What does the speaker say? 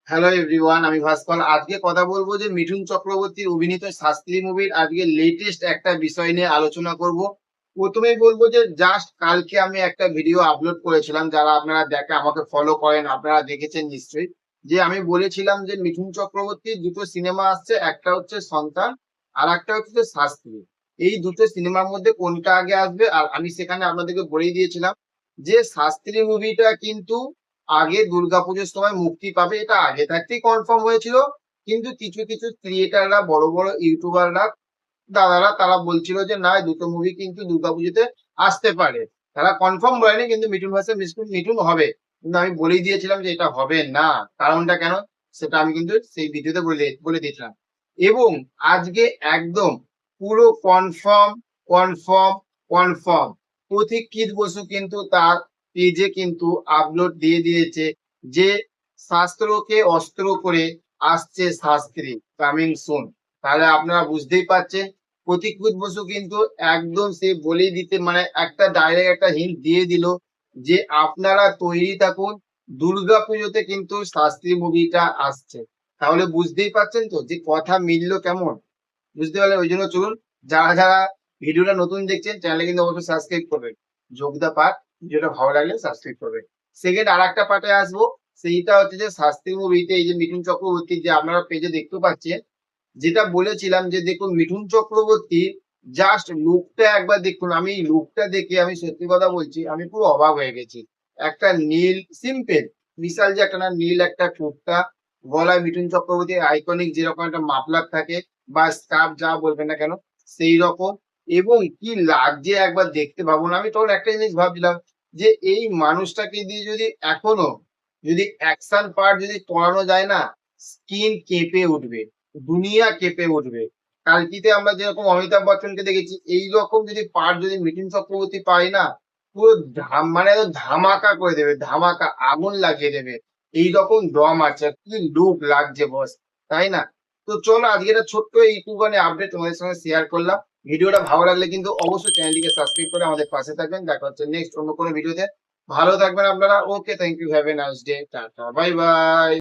Hello everyone, আমি ভাস্কর। আজকে কথা বলবো যে মিঠুন চক্রবর্তীর অভিনীত শাস্ত্রী মুভির আজকে লেটেস্ট একটা বিষয় নিয়ে আলোচনা করব। প্রথমেই বলবো যে জাস্ট কালকে আমি একটা ভিডিও আপলোড করেছিলাম, যারা আপনারা দেখে আমাকে ফলো করেন আপনারা দেখেছেন নিশ্চয়ই। যে আমি বলেছিলাম যে মিঠুন চক্রবর্তীর দুটো সিনেমা আসছে, একটা হচ্ছে সন্তান আর একটা হচ্ছে শাস্ত্রী। এই দুটো সিনেমার মধ্যে কোনটা আগে আসবে, আর আমি সেখানে আপনাদেরকে বলেই দিয়েছিলাম যে শাস্ত্রী মুভিটা কিন্তু আগে দুর্গাপুজোর সময় মুক্তি পাবে, এটা আগে থাকতেই কনফার্ম হয়েছিল। কিন্তু কিছু কিছু ক্রিয়েটাররা, বড় বড় ইউটিউবাররা, দাদারা, তারা বলছিল যে না, এই দুটো মুভি কিন্তু দুর্গাপুজোতে আসতে পারে। তারা কনফার্ম বলেনি, কিন্তু মিঠুন ভার্সেস মিঠুন হবে। কিন্তু আমি বলেই দিয়েছিলাম যে এটা হবে না। কারণটা কেন সেটা আমি কিন্তু সেই ভিডিওতে বলে দিয়েছিলাম। এবং আজকে একদম পুরো কনফার্ম কনফার্ম কনফার্ম পথিকৃৎ বসু কিন্তু তার পেজে কিন্তু আপলোড দিয়ে দিয়েছে যে শাস্ত্রকে অস্ত্র করে আসছে শাস্ত্রী, কামিং সুন। তাহলে আপনারা বুঝতেই পারছেন, প্রতীকৃৎ বসু কিন্তু একদম সে বলেই দিতে, মানে একটা ডাইরেক্ট একটা হিন্ট দিয়ে দিল যে আপনারা তৈরি থাকুন, দুর্গাপুজোতে কিন্তু শাস্ত্রী মুভিটা আসছে। তাহলে বুঝতেই পারছেন তো যে কথা মিললো কেমন। বুঝতে পারলে ওই জন্য চলুন, যারা যারা ভিডিওটা নতুন দেখছেন চ্যানেলে কিন্তু অবশ্যই সাবস্ক্রাইব করবেন। যোগদা পার্ট, ভিডিওটা ভালো লাগলে সাবস্ক্রাইব করবেন। সেকেন্ড আর একটা পার্টে আসবো, সেইটা হচ্ছে যে শাস্ত্রী মুভিতে এই যে মিঠুন চক্রবর্তী, যে আপনারা পেজে দেখতে পাচ্ছেন, যেটা বলেছিলাম যে দেখুন মিঠুন চক্রবর্তী জাস্ট লুকটা একবার দেখুন। আমি লুকটা দেখে আমি সত্যি কথা বলছি, আমি পুরো অবাক হয়ে গেছি। একটা নীল সিম্পল, বিশাল যে একটা না নীল একটা কুর্তা, গলায় মিঠুন চক্রবর্তীর আইকনিক যেরকম একটা মাফলার থাকে বা স্কার্ফ, যা বলবেন না কেন, সেই রকম। এবং কি লাগছে একবার দেখতে ভাবুন। আমি তখন একটা জিনিস ভাবছিলাম যে এই মানুষটাকে দিয়ে যদি এখনো যদি অ্যাকশন পার্ট যদি করানো যায় না, স্কিন কেঁপে উঠবে, দুনিয়া কেঁপে উঠবে। কালকিতে আমরা যেরকম অমিতাভ বচ্চনকে দেখেছি, এইরকম যদি পার্ট যদি মিঠুন চক্রবর্তী পায় না, পুরো মানে একদম ধামাকা করে দেবে, ধামাকা আগুন লাগিয়ে দেবে। এইরকম দম আছে, কি লুক লাগছে বস, তাই না? তো চলো আজকে একটা ছোট্ট এইটুখানি আপডেট তোমাদের সঙ্গে শেয়ার করলাম। ভিডিওটা ভালো লাগলে কিন্তু অবশ্যই চ্যানেলটিকে সাবস্ক্রাইব করে আমাদের পাশে থাকবেন। দেখা হচ্ছে নেক্সট অন্য কোনো ভিডিওতে। ভালো থাকবেন আপনারা। Okay, thank you, have a nice day, tata, bye by.